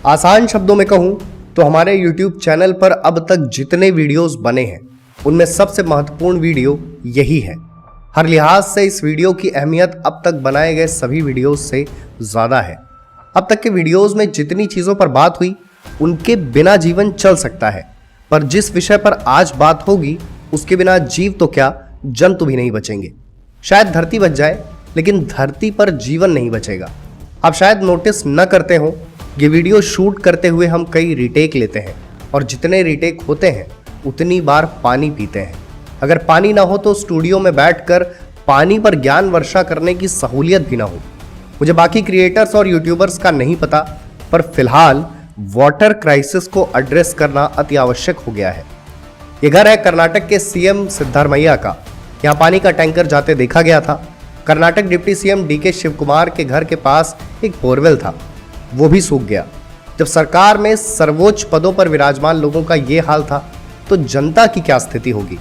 आसान शब्दों में कहूं तो हमारे YouTube चैनल पर अब तक जितने वीडियोस बने हैं उनमें सबसे महत्वपूर्ण वीडियो यही है। हर लिहाज से इस वीडियो की अहमियत अब तक बनाए गए सभी वीडियोस से ज़्यादा है। अब तक के वीडियोस में जितनी चीज़ों पर बात हुई उनके बिना जीवन चल सकता है, पर जिस विषय पर आज बात होगी उसके बिना जीव तो क्या जंतु भी नहीं बचेंगे। शायद धरती बच जाए लेकिन धरती पर जीवन नहीं बचेगा। आप शायद नोटिस न करते हो, ये वीडियो शूट करते हुए हम कई रीटेक लेते हैं और जितने रीटेक होते हैं उतनी बार पानी पीते हैं। अगर पानी ना हो तो स्टूडियो में बैठकर पानी पर ज्ञान वर्षा करने की सहूलियत भी ना हो। मुझे बाकी क्रिएटर्स और यूट्यूबर्स का नहीं पता, पर फिलहाल वाटर क्राइसिस को एड्रेस करना अति आवश्यक हो गया है। ये घर है कर्नाटक के सीएम सिद्धारमैया का। यहाँ पानी का टैंकर जाते देखा गया था। Karnataka deputy CM DK Shivakumar के घर के पास एक बोरवेल था, वो भी सूख गया। जब सरकार में सर्वोच्च पदों पर विराजमान लोगों का ये हाल था तो जनता की क्या स्थिति होगी।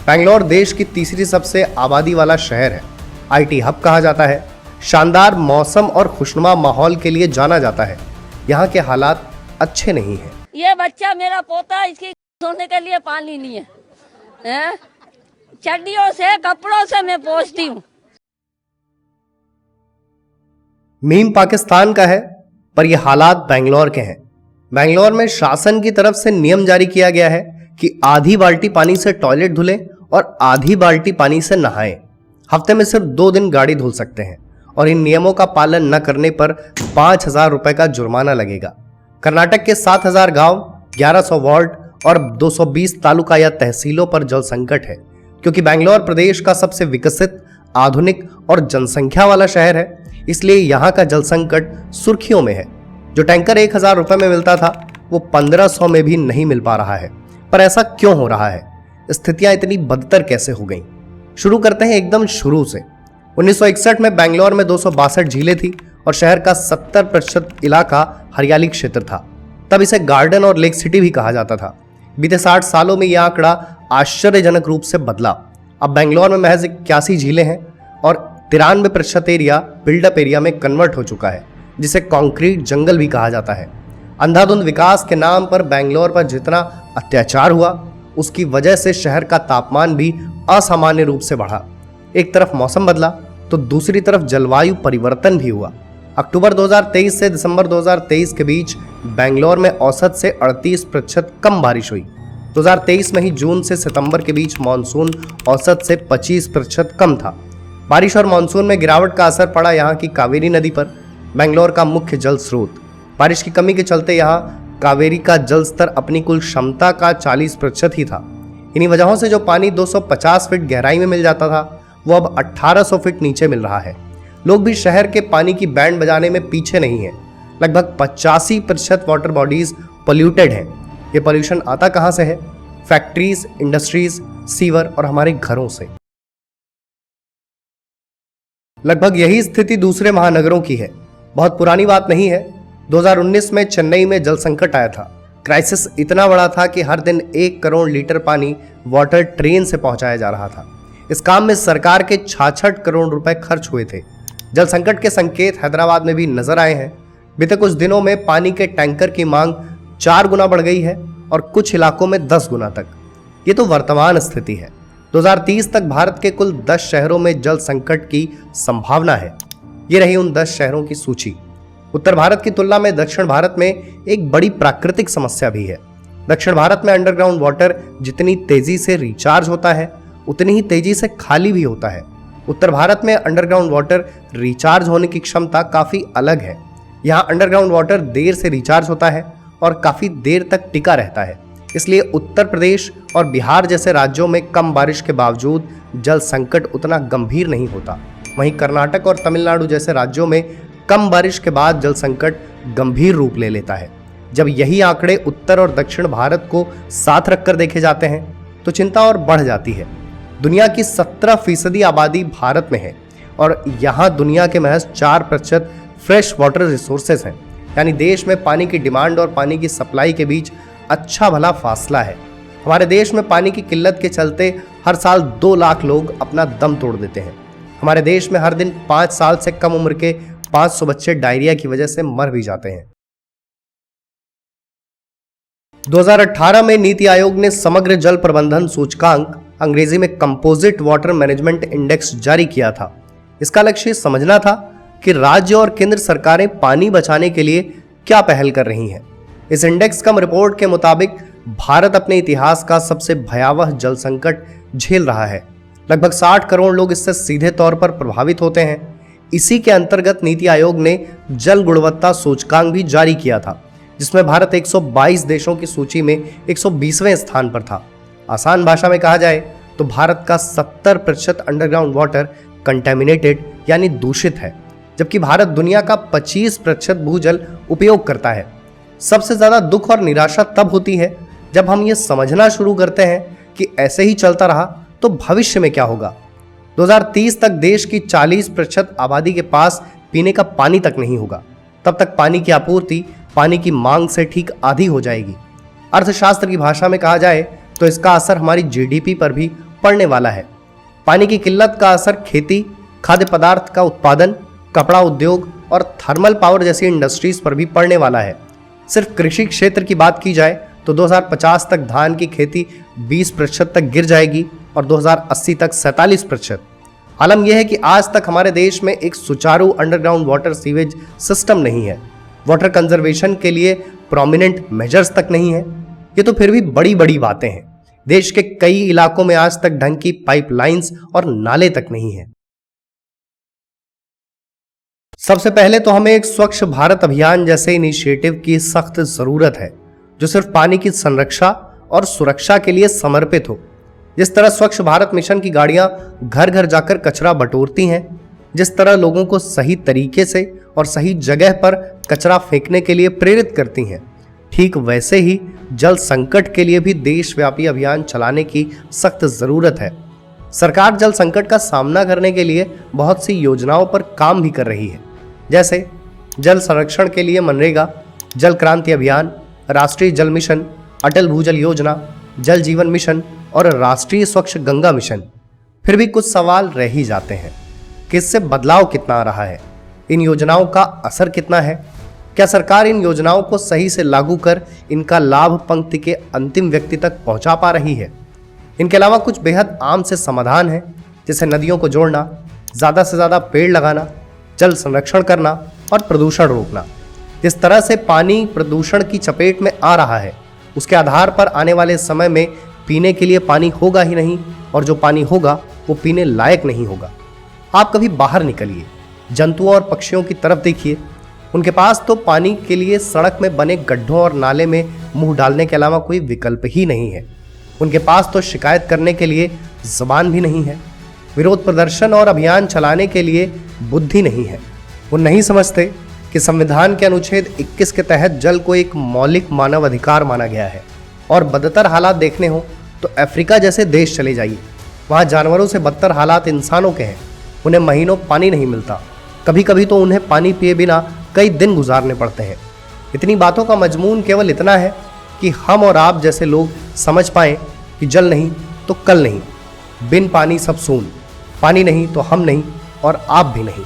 बेंगलोर देश की तीसरी सबसे आबादी वाला शहर है। आईटी हब कहा जाता है। शानदार मौसम और खुशनुमा माहौल के लिए जाना जाता है। यहाँ के हालात अच्छे नहीं हैं। ये बच्चा मेरा पोता, इसकी सोने के लिए पानी नहीं है, चड्डियों से कपड़ों से मैं पोंछती हूँ। मीम पाकिस्तान का है, पर यह हालात बेंगलोर के हैं। बेंगलोर में शासन की तरफ से नियम जारी किया गया है कि आधी बाल्टी पानी से टॉयलेट धुलें और आधी बाल्टी पानी से नहाएं। हफ्ते में सिर्फ 2 दिन गाड़ी धुल सकते हैं और इन नियमों का पालन न करने पर 5,000 रुपए का जुर्माना लगेगा। कर्नाटक के 7,000 गांव, 1100 वार्ड और 220 तालुका या तहसीलों पर जल संकट है। क्योंकि बेंगलोर प्रदेश का सबसे विकसित, आधुनिक और जनसंख्या वाला शहर है, इसलिए यहाँ का जल संकट सुर्खियों में है। जो टैंकर 1,000 रुपए में मिलता था वो 1,500 में भी नहीं मिल पा रहा है। पर ऐसा क्यों हो रहा है? स्थितियां इतनी बदतर कैसे हो गईं? शुरू करते हैं एकदम शुरू से। 1961 में बेंगलोर में 262 झीलें थी और शहर का 70% इलाका हरियाली क्षेत्र था। तब इसे गार्डन और लेक सिटी भी कहा जाता था। बीते 60 सालों में यह आंकड़ा आश्चर्यजनक रूप से बदला। अब बेंगलोर में महज 81 झीलें हैं और 93% एरिया बिल्डअप एरिया में कन्वर्ट हो चुका है, जिसे कंक्रीट जंगल भी कहा जाता है। अंधाधुंध विकास के नाम पर बेंगलोर पर जितना अत्याचार हुआ उसकी वजह से शहर का तापमान भी असामान्य रूप से बढ़ा। एक तरफ मौसम बदला तो दूसरी तरफ जलवायु परिवर्तन भी हुआ। अक्टूबर 2023 से दिसंबर 2023 के बीच बेंगलोर में औसत से 38% कम बारिश हुई। 2023 में ही जून से सितंबर के बीच मानसून औसत से 25% कम था। बारिश और मानसून में गिरावट का असर पड़ा यहाँ की कावेरी नदी पर, बेंगलोर का मुख्य जल स्रोत। बारिश की कमी के चलते यहाँ कावेरी का जल स्तर अपनी कुल क्षमता का 40% ही था। इन्हीं वजहों से जो पानी 250 फीट गहराई में मिल जाता था वो अब 1800 फीट नीचे मिल रहा है। लोग भी शहर के पानी की बैंड बजाने में पीछे नहीं है। लगभग 85% वाटर बॉडीज पोल्यूटेड हैं। ये पोल्यूशन आता कहाँ से है? फैक्ट्रीज, इंडस्ट्रीज, सीवर और हमारे घरों से। लगभग यही स्थिति दूसरे महानगरों की है। बहुत पुरानी बात नहीं है। 2019 में चेन्नई में जल संकट आया था। क्राइसिस इतना बड़ा था कि हर दिन 1 करोड़ लीटर पानी वाटर ट्रेन से पहुंचाया जा रहा था। इस काम में सरकार के 66 करोड़ रुपए खर्च हुए थे। जल संकट के संकेत हैदराबाद में भी नजर आए हैं। बीते कुछ दिनों में पानी के टैंकर की मांग 4 गुना बढ़ गई है और कुछ इलाकों में 10 गुना तक। ये तो वर्तमान स्थिति है। 2030 तक भारत के कुल 10 शहरों में जल संकट की संभावना है। ये रही उन 10 शहरों की सूची। उत्तर भारत की तुलना में दक्षिण भारत में एक बड़ी प्राकृतिक समस्या भी है। दक्षिण भारत में अंडरग्राउंड वाटर जितनी तेजी से रिचार्ज होता है उतनी ही तेजी से खाली भी होता है। उत्तर भारत में अंडरग्राउंड वाटर रिचार्ज होने की क्षमता काफी अलग है। यहाँ अंडरग्राउंड वाटर देर से रिचार्ज होता है और काफी देर तक टिका रहता है। इसलिए उत्तर प्रदेश और बिहार जैसे राज्यों में कम बारिश के बावजूद जल संकट उतना गंभीर नहीं होता। वहीं कर्नाटक और तमिलनाडु जैसे राज्यों में कम बारिश के बाद जल संकट गंभीर रूप ले लेता है। जब यही आंकड़े उत्तर और दक्षिण भारत को साथ रखकर देखे जाते हैं तो चिंता और बढ़ जाती है। दुनिया की 17% आबादी भारत में है और यहाँ दुनिया के महज 4% फ्रेश वाटर रिसोर्सेज हैं। यानी देश में पानी की डिमांड और पानी की सप्लाई के बीच अच्छा भला फासला है। हमारे देश में पानी की किल्लत के चलते हर साल 2 लाख लोग अपना दम तोड़ देते हैं। हमारे देश में हर दिन 5 साल से कम उम्र के 500 बच्चे डायरिया की वजह से मर भी जाते हैं। 2018 में नीति आयोग ने समग्र जल प्रबंधन सूचकांक, अंग्रेजी में कंपोजिट वाटर मैनेजमेंट इंडेक्स जारी किया था। इसका लक्ष्य समझना था कि राज्य और केंद्र सरकारें पानी बचाने के लिए क्या पहल कर रही हैं। इस इंडेक्स कम रिपोर्ट के मुताबिक भारत अपने इतिहास का सबसे भयावह जल संकट झेल रहा है। लगभग 60 करोड़ लोग इससे सीधे तौर पर प्रभावित होते हैं। इसी के अंतर्गत नीति आयोग ने जल गुणवत्ता सूचकांक भी जारी किया था, जिसमें भारत 122 देशों की सूची में 120वें स्थान पर था। आसान भाषा में कहा जाए तो भारत का 70% अंडरग्राउंड वाटर कंटेमिनेटेड यानी दूषित है, जबकि भारत दुनिया का 25% भूजल उपयोग करता है। सबसे ज्यादा दुख और निराशा तब होती है जब हम ये समझना शुरू करते हैं कि ऐसे ही चलता रहा तो भविष्य में क्या होगा। 2030 तक देश की 40% आबादी के पास पीने का पानी तक नहीं होगा। तब तक पानी की आपूर्ति पानी की मांग से ठीक आधी हो जाएगी। अर्थशास्त्र की भाषा में कहा जाए तो इसका असर हमारी जीडीपी पर भी पड़ने वाला है। पानी की किल्लत का असर खेती, खाद्य पदार्थ का उत्पादन, कपड़ा उद्योग और थर्मल पावर जैसी इंडस्ट्रीज पर भी पड़ने वाला है। सिर्फ कृषि क्षेत्र की बात की जाए तो 2050 तक धान की खेती 20% तक गिर जाएगी और 2080 तक 47%। आलम यह है कि आज तक हमारे देश में एक सुचारू अंडरग्राउंड वाटर सीवेज सिस्टम नहीं है। वाटर कंजर्वेशन के लिए प्रोमिनेंट मेजर्स तक नहीं है। ये तो फिर भी बड़ी बड़ी बातें हैं। देश के कई इलाकों में आज तक ढंग की पाइपलाइंस और नाले तक नहीं है। सबसे पहले तो हमें एक स्वच्छ भारत अभियान जैसे इनिशिएटिव की सख्त जरूरत है, जो सिर्फ पानी की संरक्षा और सुरक्षा के लिए समर्पित हो। जिस तरह स्वच्छ भारत मिशन की गाड़ियां घर घर जाकर कचरा बटोरती हैं, जिस तरह लोगों को सही तरीके से और सही जगह पर कचरा फेंकने के लिए प्रेरित करती हैं, ठीक वैसे ही जल संकट के लिए भी देशव्यापी अभियान चलाने की सख्त जरूरत है। सरकार जल संकट का सामना करने के लिए बहुत सी योजनाओं पर काम भी कर रही है, जैसे जल संरक्षण के लिए मनरेगा, जल क्रांति अभियान, राष्ट्रीय जल मिशन, अटल भूजल योजना, जल जीवन मिशन और राष्ट्रीय स्वच्छ गंगा मिशन। फिर भी कुछ सवाल रह ही जाते हैं कि इससे बदलाव कितना आ रहा है, इन योजनाओं का असर कितना है, क्या सरकार इन योजनाओं को सही से लागू कर इनका लाभ पंक्ति के अंतिम व्यक्ति तक पहुंचा पा रही है। इनके अलावा कुछ बेहद आम से समाधान है, जैसे नदियों को जोड़ना, ज़्यादा से ज़्यादा पेड़ लगाना, जल संरक्षण करना और प्रदूषण रोकना। जिस तरह से पानी प्रदूषण की चपेट में आ रहा है, उसके आधार पर आने वाले समय में पीने के लिए पानी होगा ही नहीं, और जो पानी होगा वो पीने लायक नहीं होगा। आप कभी बाहर निकलिए, जंतुओं और पक्षियों की तरफ देखिए, उनके पास तो पानी के लिए सड़क में बने गड्ढों और नाले में मुंह डालने के अलावा कोई विकल्प ही नहीं है। उनके पास तो शिकायत करने के लिए जुबान भी नहीं है, विरोध प्रदर्शन और अभियान चलाने के लिए बुद्धि नहीं है। वो नहीं समझते कि संविधान के अनुच्छेद 21 के तहत जल को एक मौलिक मानव अधिकार माना गया है। और बदतर हालात देखने हो तो अफ्रीका जैसे देश चले जाइए, वहाँ जानवरों से बदतर हालात इंसानों के हैं। उन्हें महीनों पानी नहीं मिलता, कभी कभी तो उन्हें पानी पिए बिना कई दिन गुजारने पड़ते हैं। इतनी बातों का मजमून केवल इतना है कि हम और आप जैसे लोग समझ पाएं कि जल नहीं तो कल नहीं, बिन पानी सब सून, पानी नहीं तो हम नहीं और आप भी नहीं।